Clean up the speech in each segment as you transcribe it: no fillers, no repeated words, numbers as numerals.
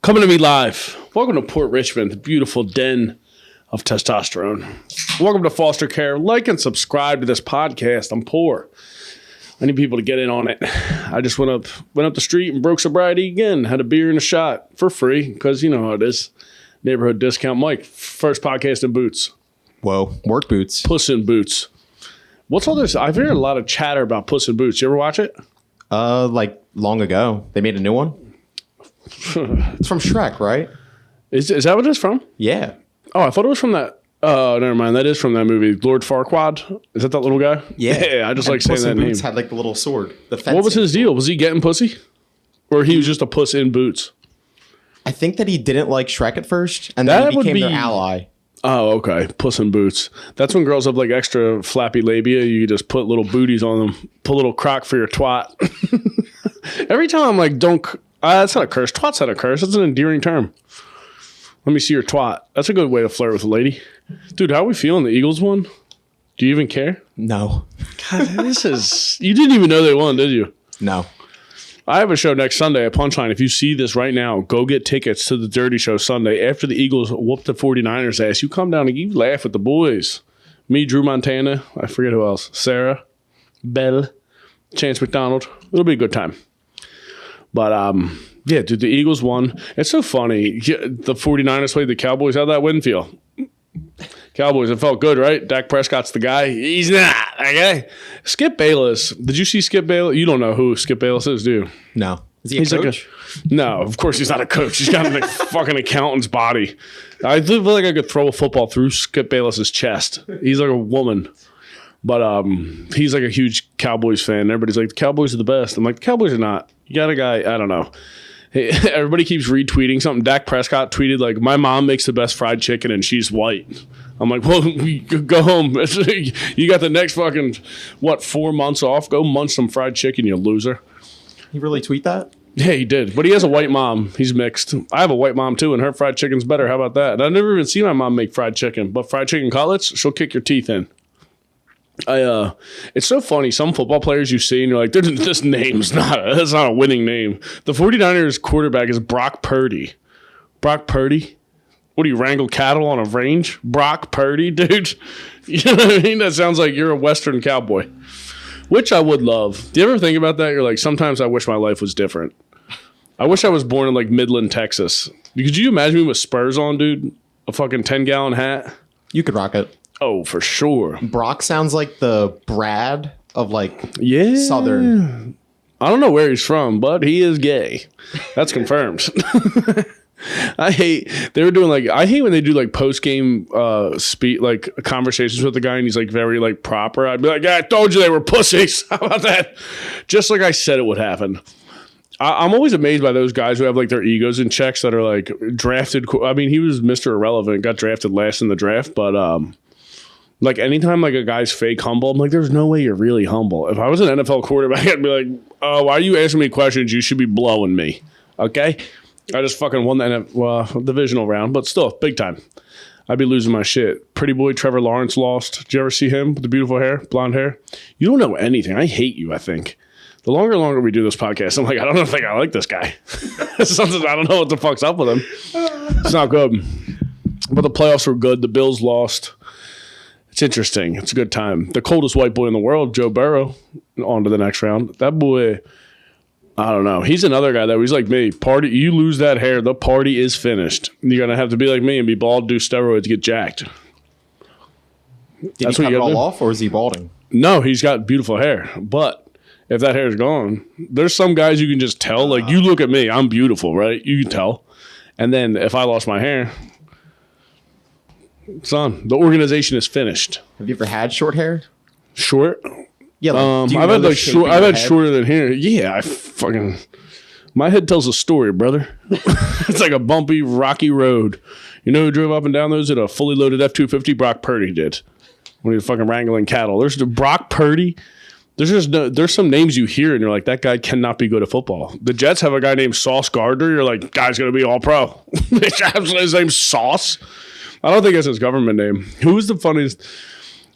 Coming to me live. Welcome to Port Richmond, the beautiful den of testosterone. Welcome to foster care. Like and subscribe to this podcast. I'm poor. I need people to get in on it. I just went up the street and broke sobriety again. Had a beer and a shot for free because you know how it is. Neighborhood discount. Mike, first podcast in boots. Whoa, work boots. Puss in Boots. What's all this? I've heard a lot of chatter about Puss in Boots. You ever watch it? Like long ago. They made a new one. It's from Shrek, right? Is that what it's from? Yeah. Oh, I thought it was from that. Oh, never mind. That is from that movie. Lord Farquaad. Is that little guy? Yeah. I just like saying Puss that in name. Boots had like the little sword. What was his deal? Was he getting pussy? Or he was just a puss in boots? I think that he didn't like Shrek at first, and then he became their ally. Oh, okay. Puss in Boots. That's when girls have like extra flappy labia. You just put little booties on them. Put a little crock for your twat. Every time I'm like, don't... that's not a curse. Twat's not a curse. That's an endearing term. Let me see your twat. That's a good way to flirt with a lady. Dude, how are we feeling? The Eagles won? Do you even care? No. God, this is... You didn't even know they won, did you? No. I have a show next Sunday at Punchline. If you see this right now, go get tickets to the Dirty Show Sunday. After the Eagles whoop the 49ers ass, you come down and you laugh with the boys. Me, Drew Montana, I forget who else. Sarah, Belle, Chance McDonald. It'll be a good time. But, yeah, dude, the Eagles won. It's so funny. The 49ers played the Cowboys. How'd that win feel? Cowboys, it felt good, right? Dak Prescott's the guy. He's not, okay? Skip Bayless. Did you see Skip Bayless? You don't know who Skip Bayless is, do you? No. Is he a coach? No, of course he's not a coach. He's got a fucking accountant's body. I feel like I could throw a football through Skip Bayless's chest. He's like a woman. But he's like a huge Cowboys fan. Everybody's like, the Cowboys are the best. I'm like, the Cowboys are not. You got a guy, I don't know. Hey, everybody keeps retweeting something. Dak Prescott tweeted, like, my mom makes the best fried chicken and she's white. I'm like, well, go home. You got the next fucking, 4 months off? Go munch some fried chicken, you loser. He really tweet that? Yeah, he did. But he has a white mom. He's mixed. I have a white mom, too, and her fried chicken's better. How about that? And I've never even seen my mom make fried chicken. But fried chicken cutlets, she'll kick your teeth in. It's so funny. Some football players you see and you're like, this name's that's not a winning name. The 49ers quarterback is Brock Purdy. Brock Purdy? What do you wrangle cattle on a range? Brock Purdy, dude. You know what I mean? That sounds like you're a Western cowboy, which I would love. Do you ever think about that? You're like, sometimes I wish my life was different. I wish I was born in like Midland, Texas. Could you imagine me with Spurs on, dude? A fucking 10-gallon hat? You could rock it. Oh, for sure. Brock sounds like the Brad of like Southern. I don't know where he's from, but he is gay. That's confirmed. I hate when they do like post-game like conversations with the guy and he's like very like proper. I'd be like, I told you they were pussies. How about that? Just like I said it would happen. I'm always amazed by those guys who have like their egos in checks that are like drafted. I mean, he was Mr. Irrelevant, got drafted last in the draft, but like anytime like a guy's fake humble, I'm like, there's no way you're really humble. If I was an NFL quarterback, I'd be like, oh, why are you asking me questions? You should be blowing me. Okay? I just fucking won the divisional round, but still, big time. I'd be losing my shit. Pretty boy Trevor Lawrence lost. Did you ever see him with the beautiful hair, blonde hair? You don't know anything. I hate you, I think. The longer we do this podcast, I'm like, I don't think I like this guy. Something, I don't know what the fuck's up with him. It's not good. But the playoffs were good. The Bills lost. It's interesting. It's a good time. The coldest white boy in the world, Joe Burrow, on to the next round. That boy, I don't know. He's another guy that he's like me. Party, you lose that hair, the party is finished. You're going to have to be like me and be bald, do steroids, get jacked. Did he cut it all off, or is he balding? No, he's got beautiful hair. But if that hair is gone, there's some guys you can just tell. Like, you look at me, I'm beautiful, right? You can tell. And then if I lost my hair, son, the organization is finished. Have you ever had short hair? Short? Yeah, like, I've had like short. I've had shorter than hair. Yeah, my head tells a story, brother. It's like a bumpy, rocky road. You know who drove up and down those at a fully loaded F-250? Brock Purdy did when he was fucking wrangling cattle. There's the Brock Purdy. There's some names you hear and you're like, that guy cannot be good at football. The Jets have a guy named Sauce Gardner. You're like, guy's gonna be all pro. His name's Sauce. I don't think that's his government name. Who was the funniest?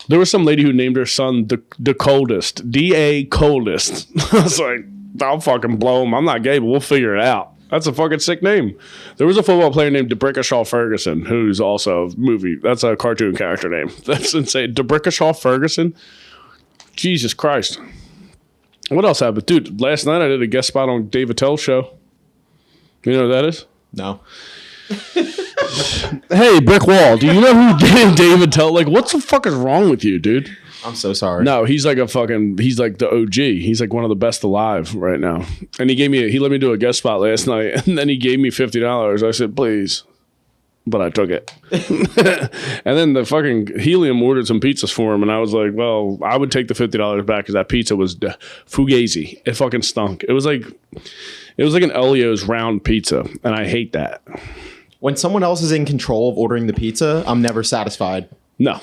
There was some lady who named her son the coldest. D.A. coldest. I was like, I'll fucking blow him. I'm not gay, but we'll figure it out. That's a fucking sick name. There was a football player named DiCioccio Ferguson, who's also a movie. That's a cartoon character name. That's insane. DiCioccio Ferguson? Jesus Christ. What else happened? Dude, last night I did a guest spot on Dave Attell's show. You know who that is? No. Hey, Brick Wall, do you know who Dave Attell? Like, what the fuck is wrong with you, dude? I'm so sorry. No, he's like he's like the OG. He's like one of the best alive right now. And he let me do a guest spot last night, and then he gave me $50. I said, please. But I took it. And then the fucking Helium ordered some pizzas for him, and I was like, well, I would take the $50 back because that pizza was fugazi. It fucking stunk. It was like an Elio's round pizza, and I hate that. When someone else is in control of ordering the pizza, I'm never satisfied. No,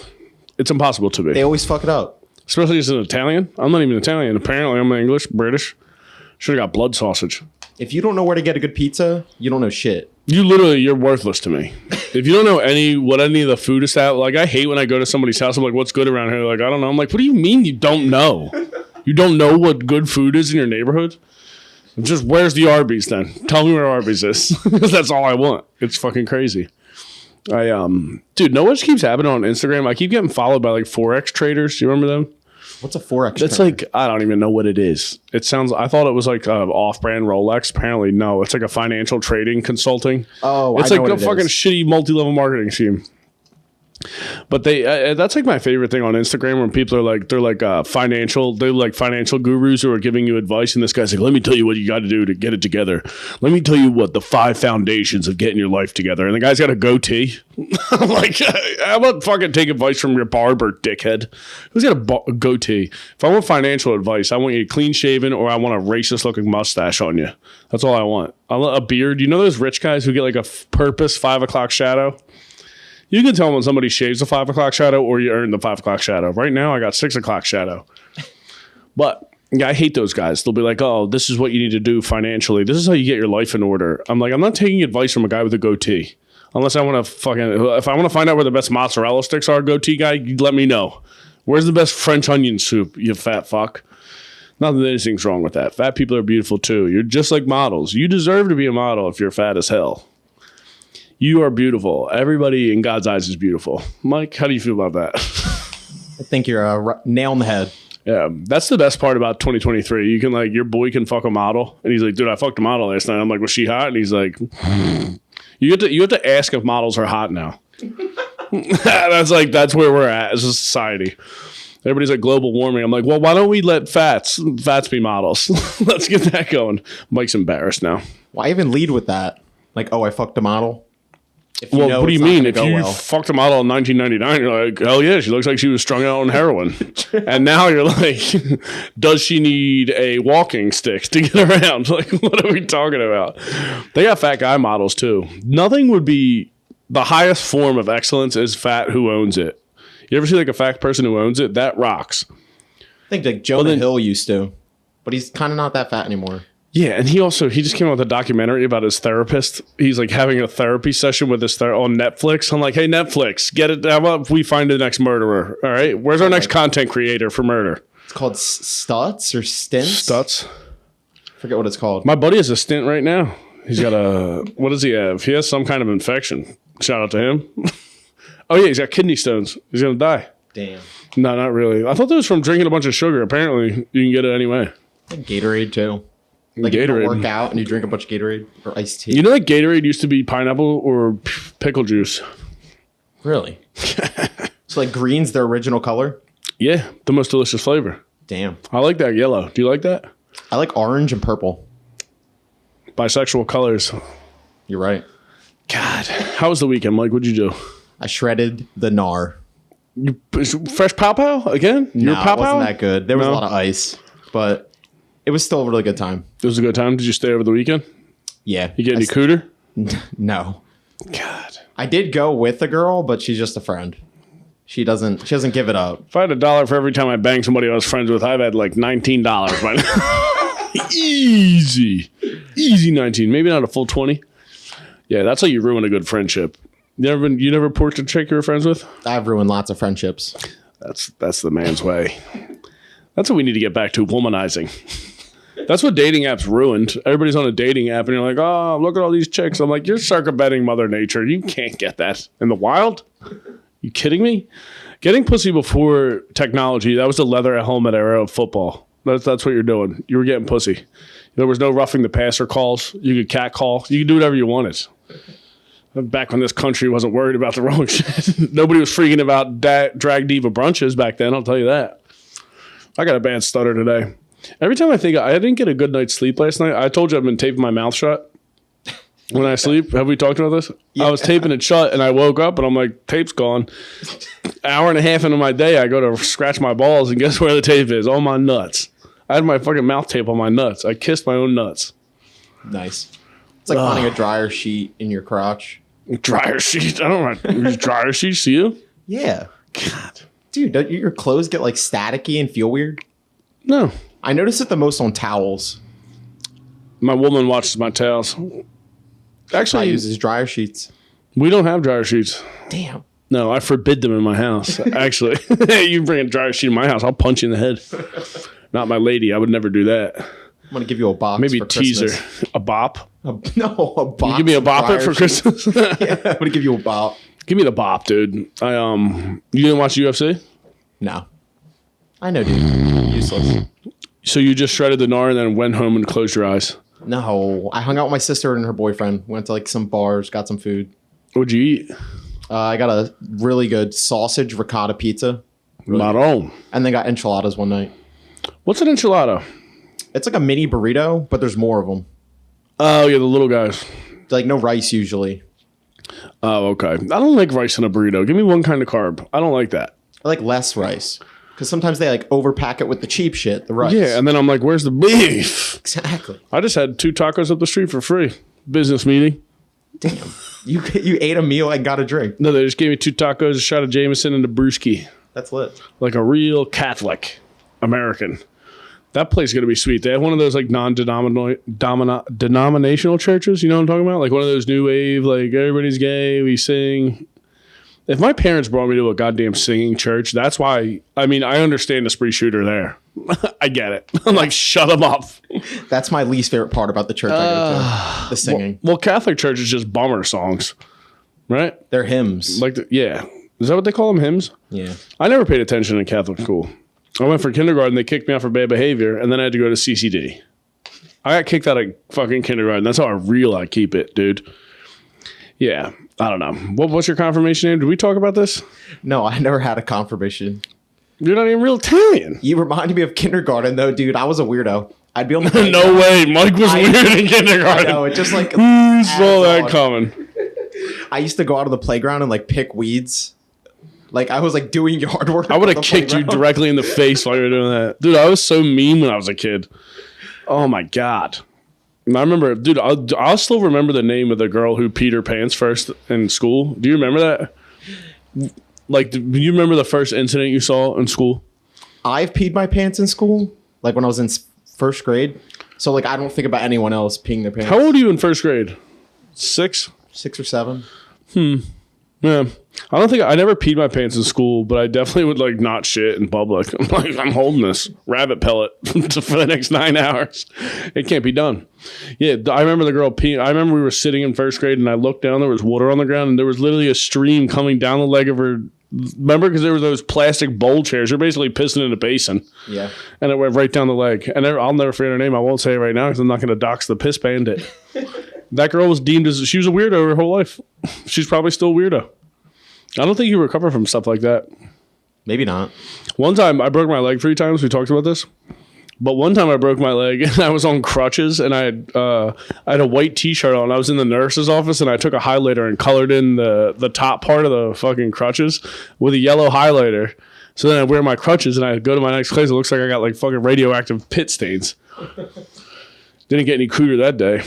it's impossible to be. They always fuck it up. Especially as an Italian. I'm not even Italian. Apparently, I'm English, British. Should have got blood sausage. If you don't know where to get a good pizza, you don't know shit. You're worthless to me. If you don't know what any of the food is at, like I hate when I go to somebody's house. I'm like, what's good around here? Like, I don't know. I'm like, what do you mean you don't know? You don't know what good food is in your neighborhood? Just where's the Arby's then? Tell me where Arby's is. That's all I want. It's fucking crazy. Dude, know what keeps happening on Instagram? I keep getting followed by like Forex traders. Do you remember them? What's a Forex That's trader? like, I don't even know what it is. I thought it was like off-brand Rolex. Apparently, no. It's like a financial trading consulting. Oh, it's I know like what a fucking shitty multi-level marketing scheme. But that's like my favorite thing on Instagram when people are like, they're financial gurus who are giving you advice. And this guy's like, let me tell you what you got to do to get it together. Let me tell you what the 5 foundations of getting your life together. And the guy's got a goatee. I'm like, how about fucking take advice from your barber, dickhead? Who's got a goatee? If I want financial advice, I want you clean shaven or I want a racist looking mustache on you. That's all I want. I want a beard. You know those rich guys who get like a purpose 5 o'clock shadow? You can tell when somebody shaves a 5 o'clock shadow or you earn the 5 o'clock shadow. Right now, I got 6 o'clock shadow. But yeah, I hate those guys. They'll be like, oh, this is what you need to do financially. This is how you get your life in order. I'm like, I'm not taking advice from a guy with a goatee. Unless I want to if I want to find out where the best mozzarella sticks are, goatee guy, you let me know. Where's the best French onion soup, you fat fuck? Not that anything's wrong with that. Fat people are beautiful too. You're just like models. You deserve to be a model if you're fat as hell. You are beautiful. Everybody in God's eyes is beautiful. Mike, how do you feel about that? I think you're a nail on the head. Yeah, that's the best part about 2023. You can your boy can fuck a model, and he's like, dude, I fucked a model last night. I'm like, was she hot? And he's like, you have to ask if models are hot now. That's where we're at as a society. Everybody's like global warming. I'm like, well, why don't we let fats be models? Let's get that going. Mike's embarrassed now. Why even lead with that? Like, oh, I fucked a model. Well, what do you mean? If you fucked a model in 1999, you're like, hell yeah, she looks like she was strung out on heroin. And now you're like, does she need a walking stick to get around? Like, what are we talking about? They got fat guy models too. Nothing would be the highest form of excellence is fat who owns it. You ever see like a fat person who owns it? That rocks. I think like Jonah Hill used to, but he's kind of not that fat anymore. Yeah, and he just came out with a documentary about his therapist. He's like having a therapy session with his on Netflix. I'm like, hey, Netflix, get it. How about we find the next murderer? All right, where's our next content creator for murder? It's called Stutz or Stints. Stutz. Forget what it's called. My buddy has a stint right now. He's got what does he have? He has some kind of infection. Shout out to him. Oh yeah, he's got kidney stones. He's gonna die. Damn. No, not really. I thought that was from drinking a bunch of sugar. Apparently, you can get it anyway. And Gatorade too. Like Gatorade. if you work out and you drink a bunch of Gatorade or iced tea. You know that Gatorade used to be pineapple or pickle juice. Really? So like green's their original color? Yeah, the most delicious flavor. Damn. I like that yellow. Do you like that? I like orange and purple. Bisexual colors. You're right. God, how was the weekend, Mike? What'd you do? I shredded the gnar. Fresh pow pow again? No, it pow wasn't that good. There was a lot of ice, but it was still a really good time. It was a good time. Did you stay over the weekend? Yeah. You get any cooter? No. God. I did go with a girl, but she's just a friend. She doesn't give it up. If I had $1 for every time I banged somebody I was friends with, I've had like $19 by now. Easy 19. Maybe not a full 20. Yeah, that's how you ruin a good friendship. You never porked a chick you were friends with? I've ruined lots of friendships. That's the man's way. That's what we need to get back to, womanizing. That's what dating apps ruined. Everybody's on a dating app and you're like, oh, look at all these chicks. I'm like, you're circumventing Mother Nature. You can't get that in the wild. You kidding me? Getting pussy before technology, that was the leather helmet era of football. That's what you're doing. You were getting pussy. There was no roughing the passer calls. You could cat call. You could do whatever you wanted. Back when this country wasn't worried about the wrong shit. Nobody was freaking about drag diva brunches back then, I'll tell you that. I got a bad stutter today. Every time I think I didn't get a good night's sleep last night, I told you I've been taping my mouth shut when I sleep. Have we talked about this? Yeah. I was taping it shut and I woke up and I'm like, tape's gone. Hour and a half into my day, I go to scratch my balls and guess where the tape is? On my nuts. I had my fucking mouth tape on my nuts. I kissed my own nuts. Nice. It's like finding a dryer sheet in your crotch. Dryer sheet? I don't use dryer sheets, do you? Yeah. God. Dude, don't your clothes get like staticky and feel weird? No. I notice it the most on towels. My woman watches my towels. Actually, uses dryer sheets. We don't have dryer sheets. Damn. No, I forbid them in my house. Actually, you bring a dryer sheet in my house, I'll punch you in the head. Not my lady. I would never do that. I'm gonna give you a box. Maybe for teaser. Christmas. A bop. A box. You give me a bopper for Christmas. Yeah, I'm gonna give you a bop. Give me the bop, dude. You didn't watch UFC? No. I know, dude. Useless. So you just shredded the gnar and then went home and closed your eyes? No. I hung out with my sister and her boyfriend. Went to like some bars, got some food. What'd you eat? I got a really good sausage ricotta pizza. Really Maron. And then got enchiladas one night. What's an enchilada? It's like a mini burrito, but there's more of them. Oh, yeah, the little guys. Like no rice usually. Oh, okay. I don't like rice in a burrito. Give me one kind of carb. I don't like that. I like less rice. Because sometimes they like overpack it with the cheap shit, the rice. Yeah, and then I'm like, where's the beef? Exactly. I just had 2 tacos up the street for free. Business meeting. Damn. You ate a meal and got a drink. No, they just gave me 2 tacos, a shot of Jameson, and a brewski. That's lit. Like a real Catholic American. That place is going to be sweet. They have one of those like non-denominational churches. You know what I'm talking about? Like one of those new wave, like everybody's gay, we sing. If my parents brought me to a goddamn singing church, that's why. I mean, I understand the spree shooter there. I get it. I'm like, shut them up. That's my least favorite part about the church I go to. The singing. Well, Catholic church is just bummer songs, right? They're hymns. Like, yeah. Is that what they call them, hymns? Yeah. I never paid attention in Catholic school. I went for kindergarten. They kicked me out for bad behavior, and then I had to go to CCD. I got kicked out of fucking kindergarten. That's how I keep it, dude. Yeah. I don't know. What's your confirmation name? Did we talk about this? No, I never had a confirmation. You're not even real Italian. You reminded me of kindergarten, though, dude. I was a weirdo. I'd be on the No way. Mike was weird in kindergarten. I know. It just like... Who saw that coming? I used to go out on the playground and like pick weeds. Like I was like doing yard work. I would have kicked you directly in the face while you were doing that. Dude, I was so mean when I was a kid. Oh, my God. I remember, dude, I'll still remember the name of the girl who peed her pants first in school. Do you remember that? Like, do you remember the first incident you saw in school? I've peed my pants in school, like when I was in first grade. So, like, I don't think about anyone else peeing their pants. How old are you in first grade? 6? 6 or 7. Yeah. I never peed my pants in school, but I definitely would like not shit in public. I'm like, I'm holding this rabbit pellet for the next 9 hours. It can't be done. Yeah, I remember the girl peeing. I remember we were sitting in first grade and I looked down, there was water on the ground and there was literally a stream coming down the leg of her. Remember? Because there were those plastic bowl chairs. You're basically pissing in a basin. Yeah. And it went right down the leg. And I'll never forget her name. I won't say it right now because I'm not going to dox the piss bandit. That girl was deemed as, she was a weirdo her whole life. She's probably still a weirdo. I don't think you recover from stuff like that. Maybe not. One time, I broke my leg 3 times. We talked about this. But one time I broke my leg and I was on crutches and I had a white t-shirt on. I was in the nurse's office and I took a highlighter and colored in the top part of the fucking crutches with a yellow highlighter. So then I wear my crutches and I go to my next class. It looks like I got like fucking radioactive pit stains. Didn't get any cooler that day.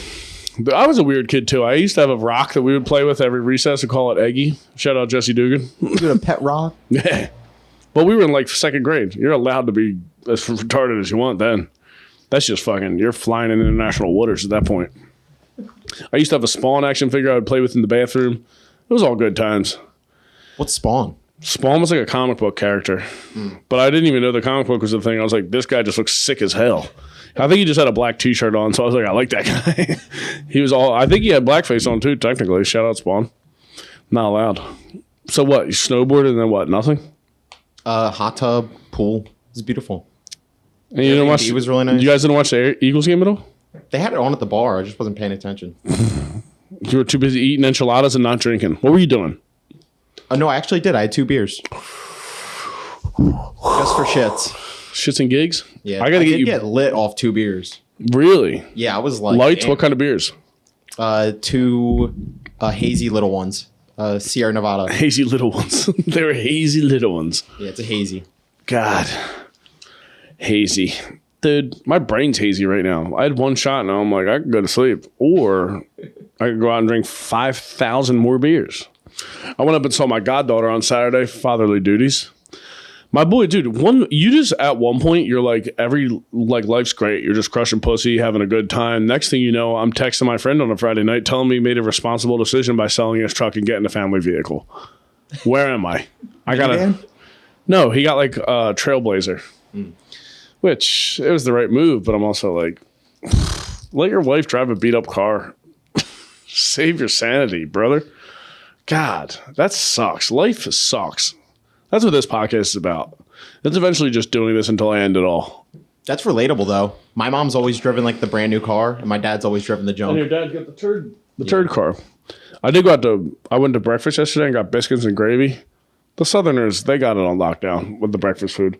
But I was a weird kid too. I used to have a rock that we would play with every recess and call it Eggy. Shout out Jesse Dugan. You had a pet rock? Yeah. But we were in like 2nd grade. You're allowed to be as retarded as you want then. That's just fucking, you're flying in international waters at that point. I used to have a Spawn action figure I would play with in the bathroom. It was all good times. What's Spawn? Spawn was like a comic book character. But I didn't even know the comic book was the thing. I was like, this guy just looks sick as hell. I think he just had a black T-shirt on, so I was like, I like that guy. He was all. I think he had blackface on too. Technically, shout out Spawn. Not allowed. So what? You snowboarded and then what? Nothing. Hot tub, pool. It's beautiful. And you didn't watch. It was really nice. You guys didn't watch the Eagles game at all? They had it on at the bar. I just wasn't paying attention. You were too busy eating enchiladas and not drinking. What were you doing? Oh no, I actually did. I had 2 beers. Just for shits. Shits and gigs? Yeah. I gotta get lit off 2 beers. Really? Yeah, I was like Lights? damn. What kind of beers? 2 hazy little ones. Sierra Nevada. Hazy little ones. They were hazy little ones. Yeah, it's a hazy. God. Hazy. Dude, my brain's hazy right now. I had 1 shot and I'm like, I could go to sleep. Or I could go out and drink 5,000 more beers. I went up and saw my goddaughter on Saturday, fatherly duties. My boy, dude, you just at one point, you're like, life's great. You're just crushing pussy, having a good time. Next thing you know, I'm texting my friend on a Friday night telling me he made a responsible decision by selling his truck and getting a family vehicle. Where am I? No, he got like a Trailblazer, which it was the right move, but I'm also like, let your wife drive a beat up car. Save your sanity, brother. God, that sucks. Life sucks. That's what this podcast is about. It's eventually just doing this until I end it all. That's relatable, though. My mom's always driven like the brand new car, and my dad's always driven the junk. And your dad got the turd car. I went to breakfast yesterday and got biscuits and gravy. The Southerners, they got it on lockdown with the breakfast food.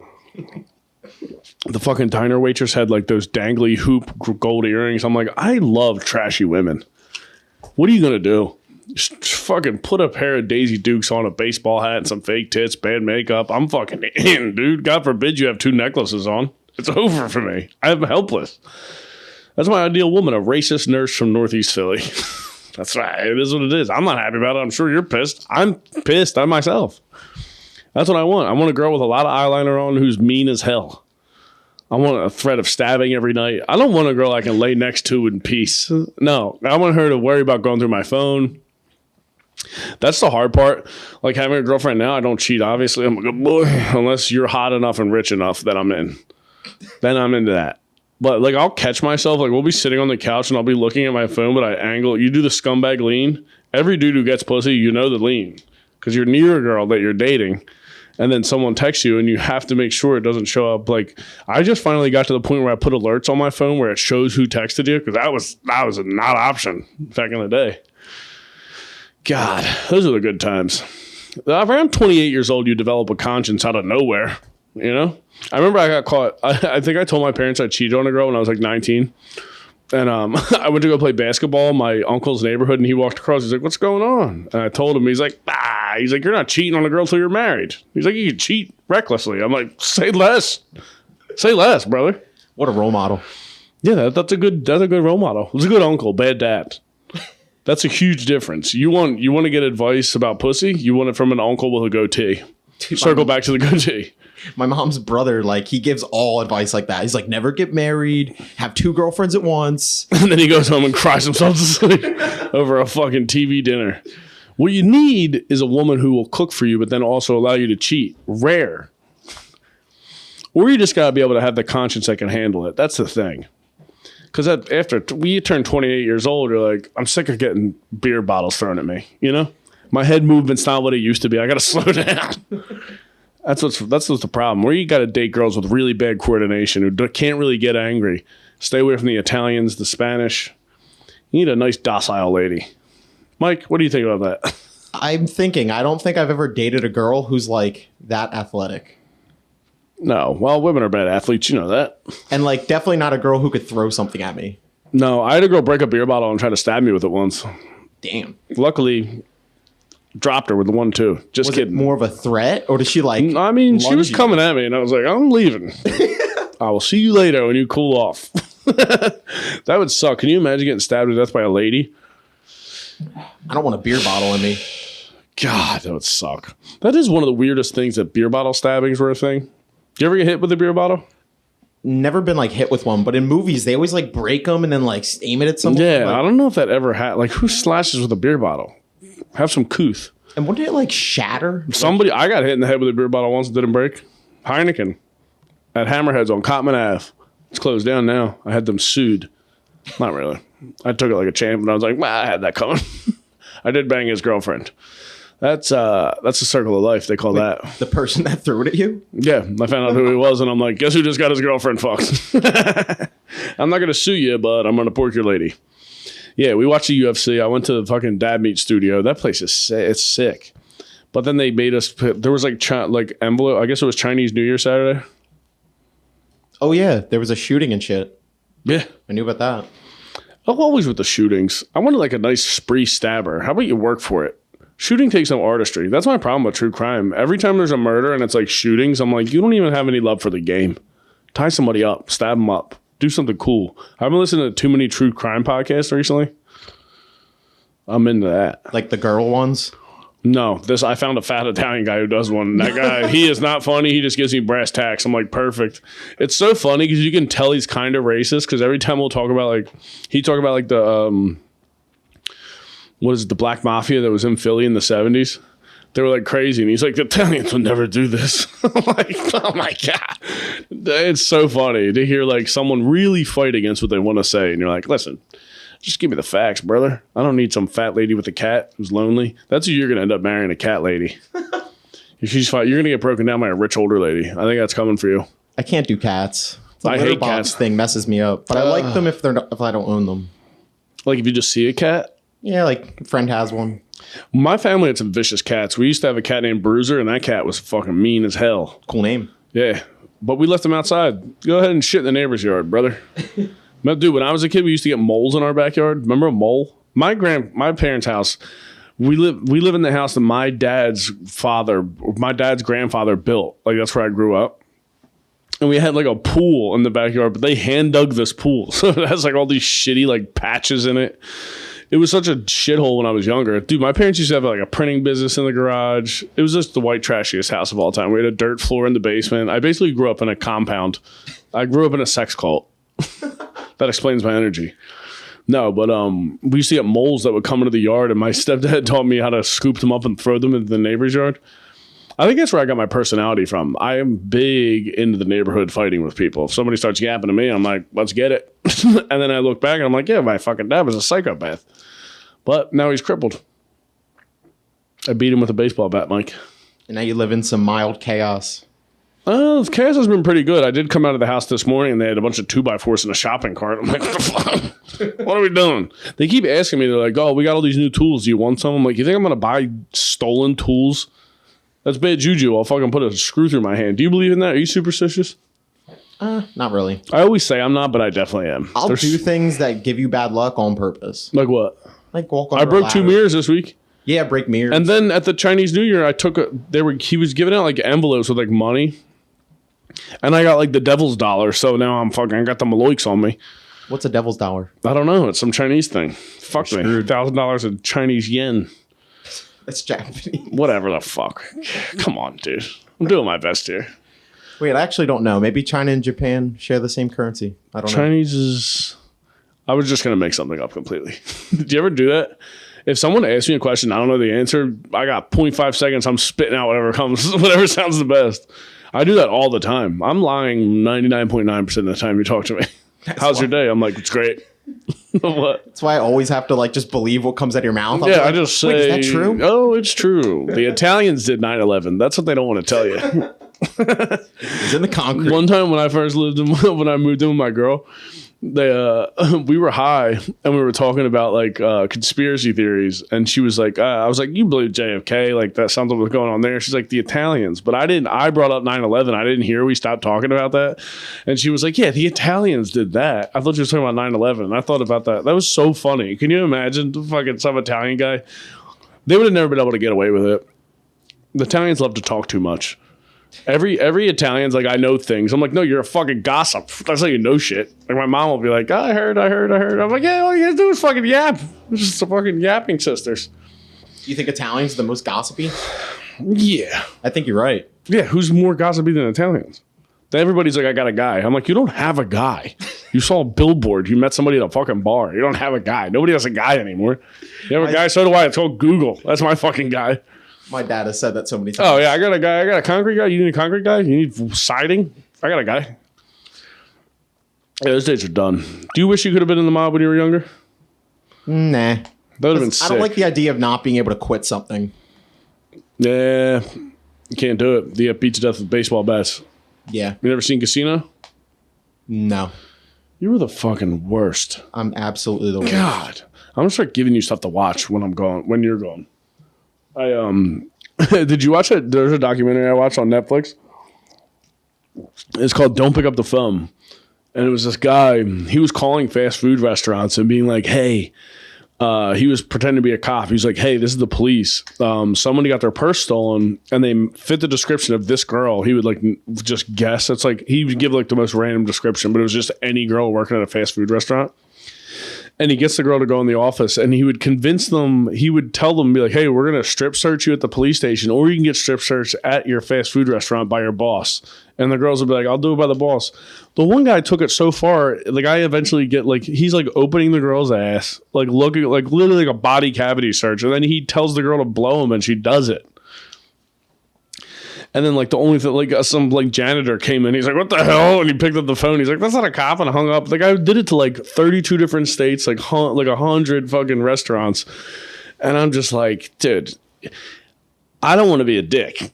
The fucking diner waitress had like those dangly hoop gold earrings. I'm like, I love trashy women. What are you going to do? Just fucking put a pair of Daisy Dukes on, a baseball hat, and some fake tits, bad makeup. I'm fucking in, dude. God forbid you have 2 necklaces on. It's over for me. I'm helpless. That's my ideal woman, a racist nurse from Northeast Philly. That's right. It is what it is. I'm not happy about it. I'm sure you're pissed. I'm pissed. I'm myself. That's what I want. I want a girl with a lot of eyeliner on who's mean as hell. I want a threat of stabbing every night. I don't want a girl I can lay next to in peace. No, I want her to worry about going through my phone. That's the hard part. Like having a girlfriend now, I don't cheat, obviously. I'm a good boy. Unless you're hot enough and rich enough that I'm in. Then I'm into that. But like I'll catch myself, like we'll be sitting on the couch and I'll be looking at my phone, but I angle. You do the scumbag lean. Every dude who gets pussy, you know the lean. Because you're near a girl that you're dating. And then someone texts you and you have to make sure it doesn't show up. Like I just finally got to the point where I put alerts on my phone where it shows who texted you. Because that was not an option back in the day. God, those are the good times. Around 28 years old, you develop a conscience out of nowhere, you know? I remember I got caught. I think I told my parents I cheated on a girl when I was like 19. And I went to go play basketball in my uncle's neighborhood, and he walked across. He's like, what's going on? And I told him, he's like, you're not cheating on a girl till you're married. He's like, you can cheat recklessly. I'm like, say less. Say less, brother. What a role model. Yeah, that's a good role model. He's a good uncle, bad dad. That's a huge difference. You want to get advice about pussy? You want it from an uncle with a goatee. Dude, circle back to the goatee. My mom's brother, like, he gives all advice like that. He's like, never get married, have 2 girlfriends at once. And then he goes home and cries himself to sleep over a fucking TV dinner. What you need is a woman who will cook for you, but then also allow you to cheat. Rare. Or you just got to be able to have the conscience that can handle it. That's the thing. Because after we turn 28 years old, you're like, I'm sick of getting beer bottles thrown at me. You know? My head movement's not what it used to be. I got to slow down. That's what's the problem. Where you got to date girls with really bad coordination who can't really get angry. Stay away from the Italians, the Spanish. You need a nice docile lady. Mike, what do you think about that? I'm thinking, I don't think I've ever dated a girl who's like that athletic. No. Well, women are bad athletes. You know that. And like definitely not a girl who could throw something at me. No, I had a girl break a beer bottle and try to stab me with it once. Damn. Luckily, dropped her with the 1-2. Just kidding. Was it more of a threat, or did she like? I mean, she was coming at me, and I was like, I'm leaving. I will see you later when you cool off. That would suck. Can you imagine getting stabbed to death by a lady? I don't want a beer bottle in me. God, that would suck. That is one of the weirdest things, that beer bottle stabbings were a thing. Do you ever get hit with a beer bottle? Never been like hit with one, but in movies they always like break them and then like aim it at someone. Yeah, like, I don't know if that ever had. Like, who slashes with a beer bottle? Have some couth. And wouldn't it like shatter? I got hit in the head with a beer bottle once. It didn't break. Heineken at Hammerheads on Cotman Ave. It's closed down now. I had them sued. Not really. I took it like a champ, and I was like, well, I had that coming. I did bang his girlfriend. That's a circle of life. They call that. The person that threw it at you? Yeah, I found out who he was, and I'm like, guess who just got his girlfriend fucked? I'm not going to sue you, but I'm going to pork your lady. Yeah, we watched the UFC. I went to the fucking Dad Meat studio. That place is it's sick. But then they made us put, there was like envelope. I guess it was Chinese New Year Saturday. Oh, yeah. There was a shooting and shit. Yeah. I knew about that. I'm always with the shootings. I wanted like a nice spree stabber. How about you work for it? Shooting takes no artistry. That's my problem with true crime. Every time there's a murder and it's like shootings, I'm like, you don't even have any love for the game. Tie somebody up. Stab them up. Do something cool. I've been listening to too many true crime podcasts recently. I'm into that. Like the girl ones? No, I found a fat Italian guy who does one. That guy, he is not funny. He just gives me brass tacks. I'm like, perfect. It's so funny because you can tell he's kind of racist because every time we'll talk about the what is it, the Black Mafia that was in Philly in the 70s? They were like crazy. And he's like, the Italians would never do this. I'm like, oh my God. It's so funny to hear like someone really fight against what they want to say. And you're like, listen, just give me the facts, brother. I don't need some fat lady with a cat who's lonely. That's who you're going to end up marrying, a cat lady. If she's fine, you're going to get broken down by a rich older lady. I think that's coming for you. I can't do cats. I hate cats. Thing messes me up. But I like them if I don't own them. Like if you just see a cat? Yeah, like a friend has one. My family had some vicious cats. We used to have a cat named Bruiser, and that cat was fucking mean as hell. Cool name. Yeah. But we left him outside. Go ahead and shit in the neighbor's yard, brother. Dude, when I was a kid, we used to get moles in our backyard. Remember a mole? My parents' house, we live in the house that my dad's grandfather built. Like, that's where I grew up. And we had like a pool in the backyard, but they hand dug this pool. So it has like all these shitty like patches in it. It was such a shithole when I was younger. Dude, my parents used to have like a printing business in the garage. It was just the white trashiest house of all time. We had a dirt floor in the basement. I basically grew up in a compound. I grew up in a sex cult. That explains my energy. No, but we used to get moles that would come into the yard, and my stepdad taught me how to scoop them up and throw them into the neighbor's yard. I think that's where I got my personality from. I am big into the neighborhood fighting with people. If somebody starts yapping to me, I'm like, let's get it. And then I look back and I'm like, yeah, my fucking dad was a psychopath. But now he's crippled. I beat him with a baseball bat, Mike. And now you live in some mild chaos. Chaos has been pretty good. I did come out of the house this morning and they had a bunch of 2x4s in a shopping cart. I'm like, what the fuck? What are we doing? They keep asking me, they're like, oh, we got all these new tools. Do you want some? I'm like, you think I'm going to buy stolen tools? That's bad juju. I'll fucking put a screw through my hand. Do you believe in that? Are you superstitious? Not really. I always say I'm not, but I definitely am. I'll do things that give you bad luck on purpose. Like what? Like walk on I broke 2 mirrors this week. Yeah, break mirrors. And then at the Chinese New Year, he was giving out like envelopes with like money. And I got like the devil's dollar. So now I got the Maloiks on me. What's a devil's dollar? I don't know. It's some Chinese thing. Fuck me. $1,000 in Chinese yen. That's Japanese. Whatever the fuck. Come on, dude. I'm doing my best here. Wait, I actually don't know. Maybe China and Japan share the same currency. I don't know. Chinese is... I was just going to make something up completely. Did you ever do that? If someone asks me a question, I don't know the answer, I got 0.5 seconds, I'm spitting out whatever comes, whatever sounds the best. I do that all the time. I'm lying 99.9% of the time you talk to me. How's your day? I'm like, it's great. What? That's why I always have to like just believe what comes out of your mouth. Yeah, I just say, wait, is that true? Oh, it's true. The Italians did 9/11. That's what they don't want to tell you. It's in the concrete. One time when I when I moved in with my girl, we were high and we were talking about like conspiracy theories, and she was like, I was like, you believe JFK? Like that something was going on there. She's like, the Italians, but I brought up 9/11. I didn't hear we stopped talking about that, and she was like, yeah, the Italians did that. I thought you were talking about 9/11. I thought about that. That was so funny. Can you imagine fucking some Italian guy? They would have never been able to get away with it. The Italians love to talk too much. Every Italian's like, I know things. I'm like, no, you're a fucking gossip. That's how you know shit. Like my mom will be like, I heard. I'm like, yeah, all you gotta do is fucking yap. It's just the fucking yapping sisters. You think Italians are the most gossipy? Yeah. I think you're right. Yeah, who's more gossipy than Italians? Everybody's like, I got a guy. I'm like, you don't have a guy. You saw a billboard. You met somebody at a fucking bar. You don't have a guy. Nobody has a guy anymore. You have a guy? So do I. It's called Google. That's my fucking guy. My dad has said that so many times. Oh, yeah, I got a guy. I got a concrete guy. You need a concrete guy? You need siding? I got a guy. Yeah, those days are done. Do you wish you could have been in the mob when you were younger? Nah. That would have been sick. I don't like the idea of not being able to quit something. Yeah, you can't do it. You get beat to death with baseball bats. Yeah. You never seen Casino? No. You were the fucking worst. I'm absolutely the worst. God, I'm gonna start giving you stuff to watch when I'm gone. When you're gone. Did you watch it? There's a documentary I watched on Netflix. It's called "Don't Pick Up the Phone," and it was this guy. He was calling fast food restaurants and being like, "Hey." He was pretending to be a cop. He was like, "Hey, this is the police. Somebody got their purse stolen, and they fit the description of this girl." He would like just guess. It's like he would give like the most random description, but it was just any girl working at a fast food restaurant. And he gets the girl to go in the office, and he would convince them. He would tell them, be like, "Hey, we're gonna strip search you at the police station, or you can get strip searched at your fast food restaurant by your boss." And the girls would be like, "I'll do it by the boss." The one guy took it so far, the guy eventually he's like opening the girl's ass, like looking like literally like a body cavity search, and then he tells the girl to blow him, and she does it. And then like the only thing, like some like janitor came in, he's like, "What the hell?" And he picked up the phone. He's like, "That's not a cop," and hung up. The guy did it to like 32 different states, like 100 fucking restaurants. And I'm just like, dude, I don't want to be a dick.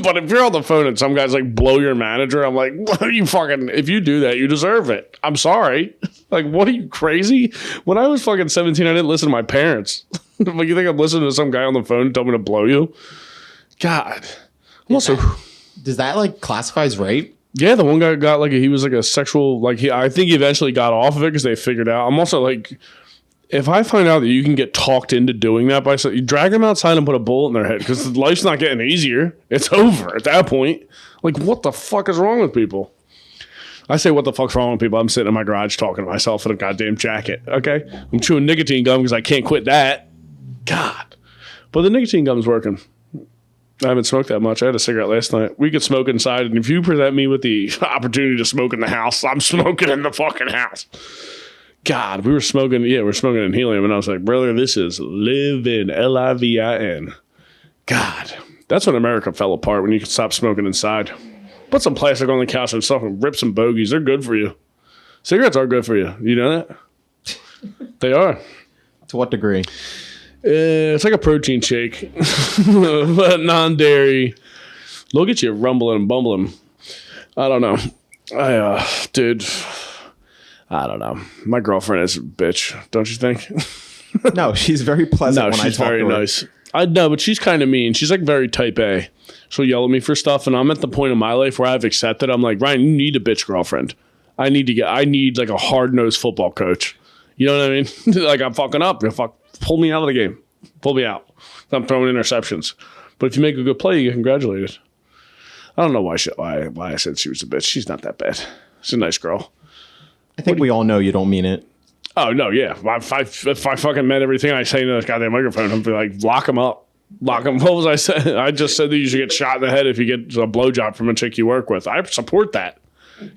But if you're on the phone and some guys like blow your manager, I'm like, what are you fucking, if you do that, you deserve it. I'm sorry. Like, what are you, crazy? When I was fucking 17, I didn't listen to my parents. Like, you think I'm listening to some guy on the phone tell me to blow you? God. I'm also, does that like classify as rape? Yeah, the one guy got like, he was like a sexual, like, I think he eventually got off of it because they figured out. I'm also like, if I find out that you can get talked into doing that by you drag them outside and put a bullet in their head because life's not getting easier. It's over at that point. Like, what the fuck is wrong with people? I say, what the fuck's wrong with people? I'm sitting in my garage talking to myself in a goddamn jacket. Okay, I'm chewing nicotine gum because I can't quit that. God, but the nicotine gum's working. I haven't smoked that much. I had a cigarette last night. We could smoke inside, and if you present me with the opportunity to smoke in the house, I'm smoking in the fucking house. God, we were smoking in helium, and I was like, brother, this is living, Livin. God, that's when America fell apart, when you could stop smoking inside. Put some plastic on the couch and stuff and rip some bogeys. They're good for you. Cigarettes are good for you. You know that? They are. To what degree? It's like a protein shake, but non-dairy. They'll get you rumbling and bumbling. I don't know. Dude, I don't know. My girlfriend is a bitch, don't you think? No, she's very pleasant. No, when she's I talk very to her. nice. I know, but she's kind of mean. She's like very type A. She'll yell at me for stuff, and I'm at the point in my life where I've accepted. I'm like, Ryan, you need a bitch girlfriend. I need like a hard-nosed football coach. You know what I mean? Like, I'm fucking up. Pull me out of the game. Pull me out. I'm throwing interceptions. But if you make a good play, you get congratulated. I don't know why I said she was a bitch. She's not that bad. She's a nice girl. I think we all know you don't mean it. Oh, no, yeah. If I fucking meant everything I say into this goddamn microphone, I'd be like, lock him up. Lock him. What was I saying? I just said that you should get shot in the head if you get a blowjob from a chick you work with. I support that.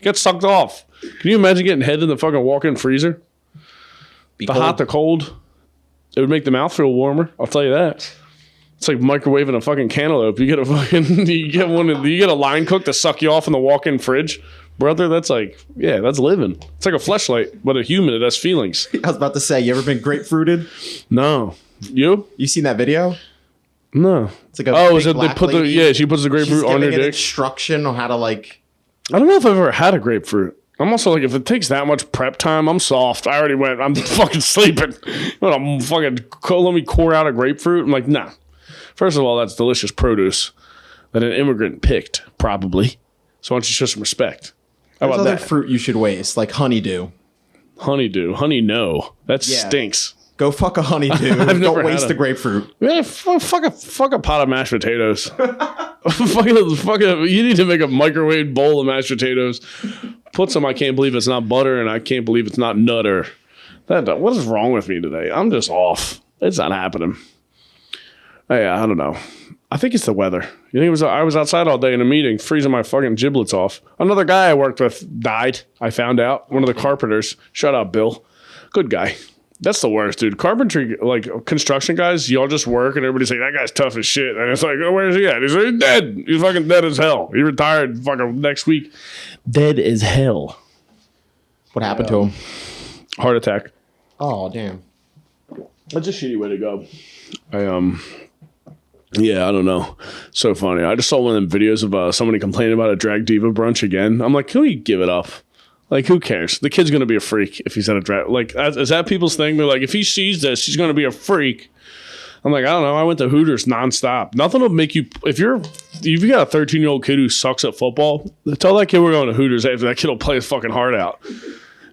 Get sucked off. Can you imagine getting head in the fucking walk-in freezer? The hot, the cold. It would make the mouth feel warmer. I'll tell you that. It's like microwaving a fucking cantaloupe. You get a line cook to suck you off in the walk-in fridge. Brother, that's living. It's like a fleshlight, but a human that has feelings. I was about to say, you ever been grapefruited? No. You seen that video? No. It's like a she puts the grapefruit on your dick. Instruction on how to like. I don't know if I've ever had a grapefruit. I'm also like, if it takes that much prep time, I'm soft. I already went. I'm fucking sleeping. Let me core out a grapefruit. I'm like, nah. First of all, that's delicious produce that an immigrant picked, probably. So why don't you show some respect? How There's about other that? fruit you should waste, like honeydew. Honeydew. Honey, no. That stinks. Go fuck a honeydew. Don't waste the grapefruit. Yeah, fuck a pot of mashed potatoes. You need to make a microwave bowl of mashed potatoes. Put some I can't believe it's not butter and I can't believe it's not nutter. What is wrong with me today? I'm just off. It's not happening. Hey, I don't know. I think it's the weather. You think I was outside all day in a meeting, freezing my fucking giblets off. Another guy I worked with died, I found out. One of the carpenters. Shut up, Bill. Good guy. That's the worst, dude. Carpentry, like construction guys, y'all just work and everybody's like, that guy's tough as shit. And it's like, oh, where's he at? He's like, he's dead. He's fucking dead as hell. He retired fucking next week. Dead as hell. What happened to him? Heart attack. Oh, damn. That's a shitty way to go. Yeah, I don't know. So funny. I just saw one of them videos of somebody complaining about a drag diva brunch again. I'm like, can we give it up? Like, who cares? The kid's going to be a freak if he's at a drag. Like, is that people's thing? They're like, if he sees this, he's going to be a freak. I'm like, I don't know. I went to Hooters nonstop. Nothing will make you, if you got a 13-year-old kid who sucks at football, tell that kid we're going to Hooters after that kid will play his fucking heart out.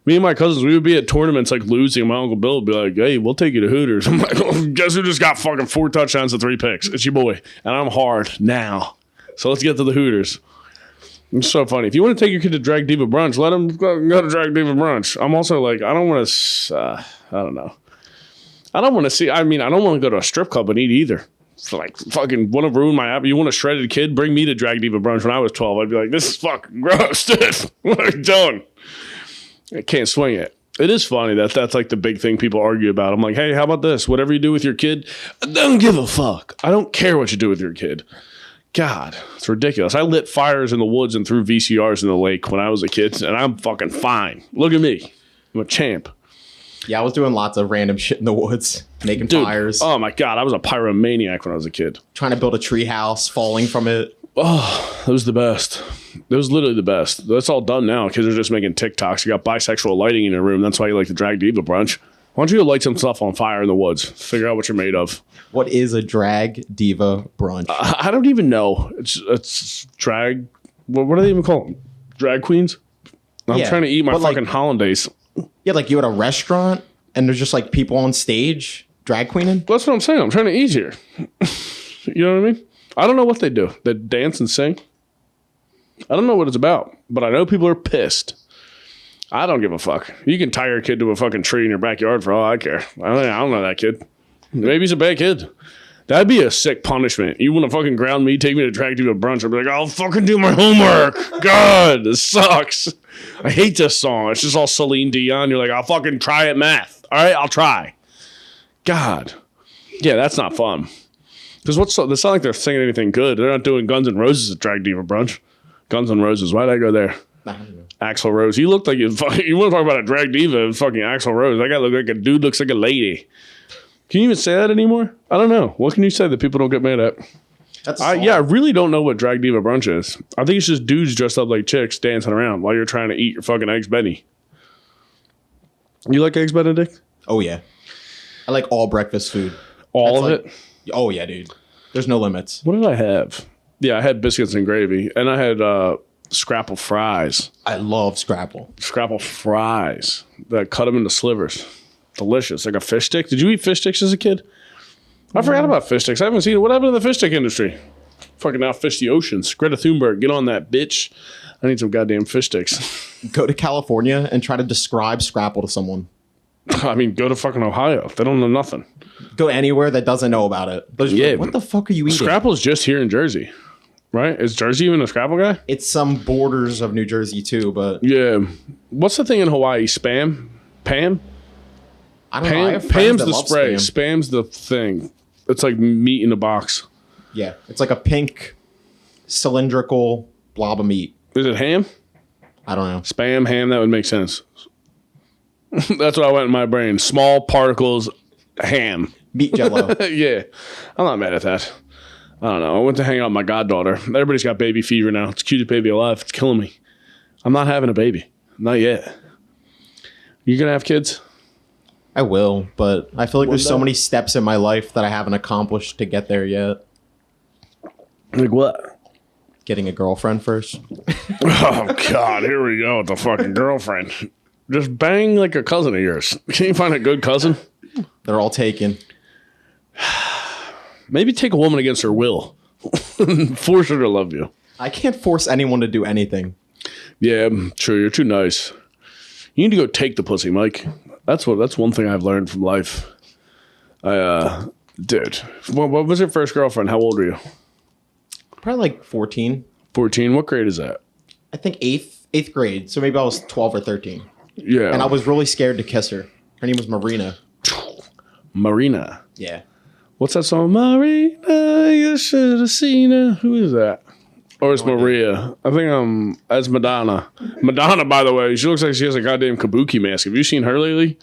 Me and my cousins, we would be at tournaments like losing. My Uncle Bill would be like, hey, we'll take you to Hooters. I'm like, oh, guess who just got fucking 4 touchdowns and 3 picks? It's your boy. And I'm hard now. So let's get to the Hooters. It's so funny. If you want to take your kid to Drag Diva Brunch, let him go to Drag Diva Brunch. I'm also like, I don't want to, I don't know. I don't want to see, I don't want to go to a strip club and eat either. So like, fucking want to ruin my app. You want a shredded kid? Bring me to Drag Diva Brunch when I was 12. I'd be like, this is fucking gross, dude. What are you doing? I can't swing it. It is funny that's like the big thing people argue about. I'm like, hey, how about this? Whatever you do with your kid, I don't give a fuck. I don't care what you do with your kid. God, it's ridiculous. I lit fires in the woods and threw VCRs in the lake when I was a kid, and I'm fucking fine. Look at me. I'm a champ. Yeah, I was doing lots of random shit in the woods, making fires. Oh, my God. I was a pyromaniac when I was a kid. Trying to build a tree house, falling from it. Oh, that was the best. That was literally the best. That's all done now. Kids are just making TikToks. You got bisexual lighting in your room. That's why you like the Drag Diva Brunch. Why don't you go light some stuff on fire in the woods? Figure out what you're made of. What is a Drag Diva Brunch? I don't even know. It's drag. What do they even call them? Drag queens? I'm trying to eat my fucking hollandaise. Yeah, like you at a restaurant and there's just like people on stage drag queening? That's what I'm saying. I'm trying to eat here. You know what I mean? I don't know what they do. They dance and sing. I don't know what it's about, but I know people are pissed. I don't give a fuck. You can tie your kid to a fucking tree in your backyard for all I care. I don't know that kid. Maybe he's a bad kid. That'd be a sick punishment. You want to fucking ground me, take me to Drag Diva Brunch, I'd be like, I'll fucking do my homework. God, this sucks. I hate this song. It's just all Celine Dion. You're like, I'll fucking try at math. All right, I'll try. God. Yeah, that's not fun. Because it's not like they're singing anything good. They're not doing Guns N' Roses at Drag Diva Brunch. Guns N' Roses. Why'd I go there? Axl Rose. He looked like you want to talk about a drag diva, fucking Axl Rose. That guy looked like a dude looks like a lady. Can you even say that anymore? I don't know. What can you say that people don't get mad at? I really don't know what Drag Diva Brunch is. I think it's just dudes dressed up like chicks dancing around while you're trying to eat your fucking Eggs Benny. You like Eggs Benedict? Oh, yeah. I like all breakfast food. All of it? Oh, yeah, dude. There's no limits. What did I have? Yeah, I had biscuits and gravy. And I had Scrapple fries. I love Scrapple. Scrapple fries. That cut them into slivers. Delicious. Like a fish stick. Did you eat fish sticks as a kid? I forgot about fish sticks. I haven't seen it. What happened to the fish stick industry? Fucking now fish the oceans. Greta Thunberg, get on that, bitch. I need some goddamn fish sticks. Go to California and try to describe Scrapple to someone. I mean, go to fucking Ohio. They don't know nothing. Go anywhere that doesn't know about it. Yeah. Like, what the fuck are you eating? Scrapple's just here in Jersey. Right? Is Jersey even a Scrapple guy? It's some borders of New Jersey too, but... Yeah. What's the thing in Hawaii? Spam? Pam? I don't know. I have Pam's the love spray. Spam. Spam's the thing. It's like meat in a box. Yeah. It's like a pink, cylindrical blob of meat. Is it ham? I don't know. Spam, ham, that would make sense. That's what I went in my brain. Small particles, ham. Meat jello. Yeah. I'm not mad at that. I don't know. I went to hang out with my goddaughter. Everybody's got baby fever now. It's the cutest baby alive. It's killing me. I'm not having a baby. Not yet. You gonna have kids? I will, but I feel like there's so many steps in my life that I haven't accomplished to get there yet. Like what? Getting a girlfriend first. Oh, God. Here we go with the fucking girlfriend. Just bang like a cousin of yours. Can you find a good cousin? They're all taken. Maybe take a woman against her will. Force her to love you. I can't force anyone to do anything. Yeah, true. You're too nice. You need to go take the pussy, Mike. That's one thing I've learned from life. Dude, what was your first girlfriend? How old were you? Probably like 14. 14. What grade is that? I think eighth grade. So maybe I was 12 or 13. Yeah. And I was really scared to kiss her. Her name was Marina. Marina. Yeah. What's that song? Marina, you should have seen her. Who is that? Or it's Maria. I think as Madonna. Madonna, by the way, she looks like she has a goddamn kabuki mask. Have you seen her lately?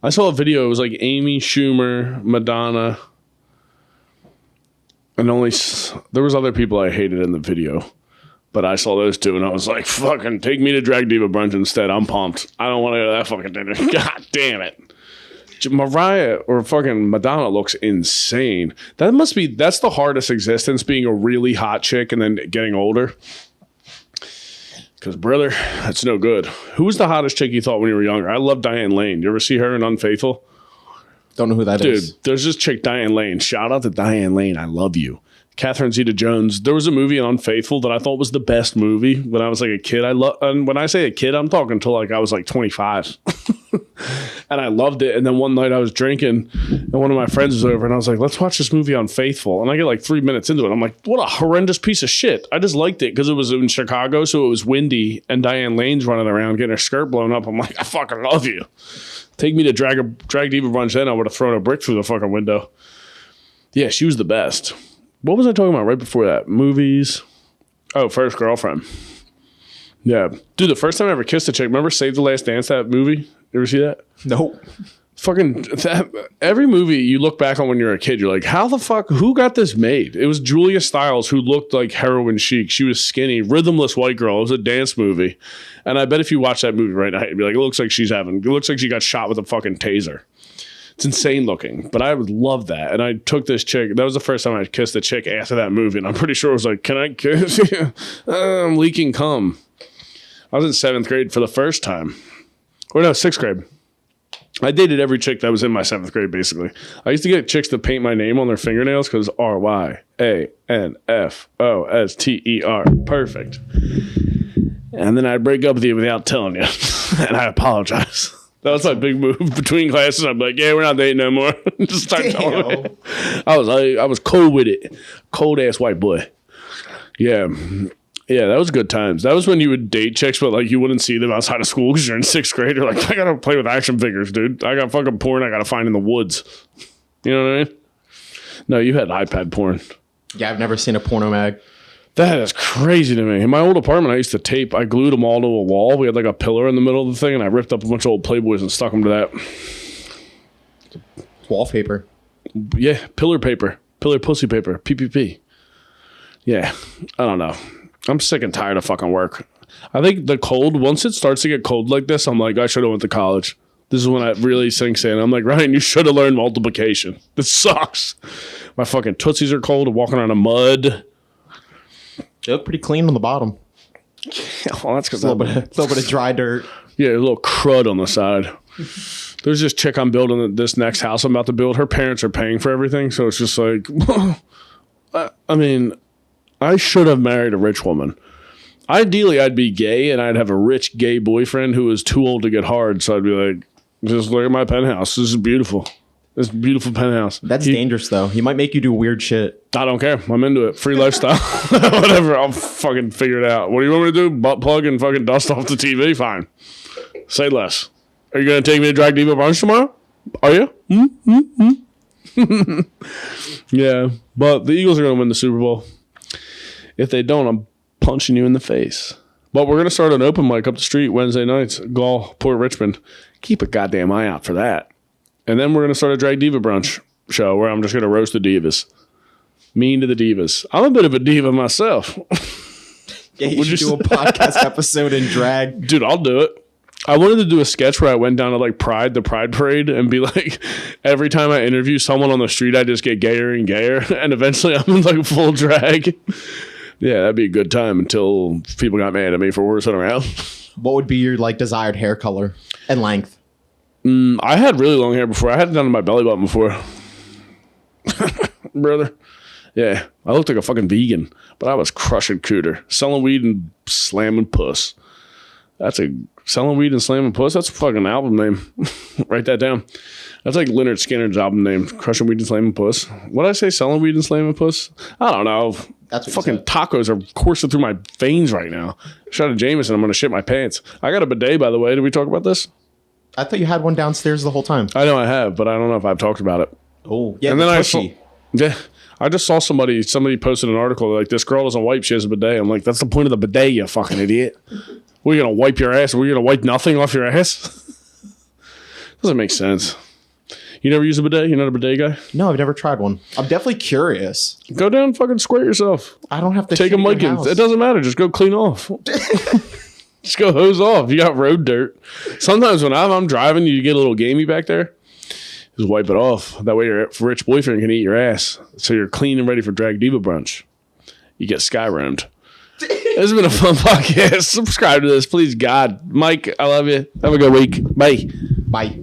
I saw a video. It was like Amy Schumer, Madonna, and there was other people I hated in the video. But I saw those two, and I was like, fucking take me to Drag Diva Brunch instead. I'm pumped. I don't want to go to that fucking dinner. God damn it. Mariah or fucking Madonna looks insane. That's the hardest existence, being a really hot chick and then getting older. Because, brother, that's no good. Who was the hottest chick you thought when you were younger? I love Diane Lane. You ever see her in Unfaithful? Don't know who that is. Dude, there's this chick, Diane Lane. Shout out to Diane Lane. I love you. Catherine Zeta-Jones. There was a movie in Unfaithful that I thought was the best movie when I was like a kid. And when I say a kid, I'm talking till like I was like 25. And I loved it. And then one night I was drinking and one of my friends was over and I was like, let's watch this movie Unfaithful. And I get like 3 minutes into it. I'm like, what a horrendous piece of shit. I just liked it because it was in Chicago, so it was windy and Diane Lane's running around getting her skirt blown up. I'm like, I fucking love you. Take me to Drag Diva Brunch, then I would have thrown a brick through the fucking window. Yeah, she was the best. What was I talking about right before that? Movies. Oh, First Girlfriend. Yeah. Dude, the first time I ever kissed a chick, remember Save the Last Dance, that movie? You ever see that? Nope. Fucking, every movie you look back on when you're a kid, you're like, how the fuck, who got this made? It was Julia Stiles, who looked like heroin chic. She was skinny, rhythmless white girl. It was a dance movie. And I bet if you watch that movie right now, you'd be like, it looks like she got shot with a fucking taser. It's insane looking, but I would love that. And I took this chick. That was the first time I kissed a chick after that movie. And I'm pretty sure it was like, can I kiss you? I'm leaking cum. I was in 7th grade for the first time. Or no, 6th grade. I dated every chick that was in my 7th grade, basically. I used to get chicks to paint my name on their fingernails because RYANFOSTER. Perfect. And then I'd break up with you without telling you. And I apologize. That was my big move between classes. I'm like, yeah, we're not dating no more. Just start telling me. I was cold with it. Cold ass white boy. Yeah. Yeah, that was good times. That was when you would date chicks, but like you wouldn't see them outside of school because you're in 6th grade. You're like, I gotta play with action figures, dude. I got fucking porn I gotta find in the woods. You know what I mean? No, you had iPad porn. Yeah, I've never seen a porno mag. That is crazy to me. In my old apartment, I used to tape. I glued them all to a wall. We had like a pillar in the middle of the thing, and I ripped up a bunch of old Playboys and stuck them to that. Wallpaper. Yeah, pillar paper. Pillar pussy paper. PPP. Yeah, I don't know. I'm sick and tired of fucking work. I think the cold, once it starts to get cold like this, I'm like, I should have went to college. This is when it really sinks in. I'm like, Ryan, you should have learned multiplication. This sucks. My fucking tootsies are cold. I'm walking around in mud. They look pretty clean on the bottom. Well, that's because a little bit of dry dirt. Yeah, a little crud on the side. There's this chick I'm building this next house I'm about to build. Her parents are paying for everything, so it's just like, I mean, I should have married a rich woman. Ideally, I'd be gay and I'd have a rich gay boyfriend who is too old to get hard. So I'd be like, just look at my penthouse. This is beautiful. This beautiful penthouse. That's dangerous, though. He might make you do weird shit. I don't care. I'm into it. Free lifestyle. Whatever. I'll fucking figure it out. What do you want me to do? Butt plug and fucking dust off the TV? Fine. Say less. Are you going to take me to Drag Diva Brunch tomorrow? Are you? Yeah. But the Eagles are going to win the Super Bowl. If they don't, I'm punching you in the face. But we're going to start an open mic up the street Wednesday nights. Gall, Port Richmond. Keep a goddamn eye out for that. And then we're going to start a Drag Diva Brunch show where I'm just going to roast the divas. Mean to the divas. I'm a bit of a diva myself. Yeah, you should do a podcast episode in drag. Dude, I'll do it. I wanted to do a sketch where I went down to like the Pride Parade, and be like, every time I interview someone on the street, I just get gayer and gayer. And eventually I'm in like full drag. Yeah, that'd be a good time until people got mad at me for horsing around. What would be your like desired hair color and length? I had really long hair before. I had it down to my belly button before. Brother. Yeah, I looked like a fucking vegan, but I was crushing cooter. Selling weed and slamming puss. Selling weed and slamming puss? That's a fucking album name. Write that down. That's like Leonard Skinner's album name. Crushing weed and slamming puss. What did I say? Selling weed and slamming puss? I don't know. That's fucking tacos are coursing through my veins right now. Shot of Jameson, I'm going to shit my pants. I got a bidet, by the way. Did we talk about this? I thought you had one downstairs the whole time. I know I have, but I don't know if I've talked about it. Oh, yeah. And then I I just saw somebody posted an article like, this girl doesn't wipe, she has a bidet. I'm like, that's the point of the bidet, you fucking idiot. We're going to wipe your ass. We're going to wipe nothing off your ass? Doesn't make sense. You never use a bidet? You're not a bidet guy? No, I've never tried one. I'm definitely curious. Go down and fucking squirt yourself. I don't have to take a mic in. It doesn't matter. Just go clean off. Just go hose off. You got road dirt. Sometimes when I'm driving, you get a little gamey back there. Just wipe it off. That way your rich boyfriend can eat your ass. So you're clean and ready for Drag Diva brunch. You get skyrimmed. This has been a fun podcast. Subscribe to this, please, God. Mike, I love you. Have a good week. Bye. Bye.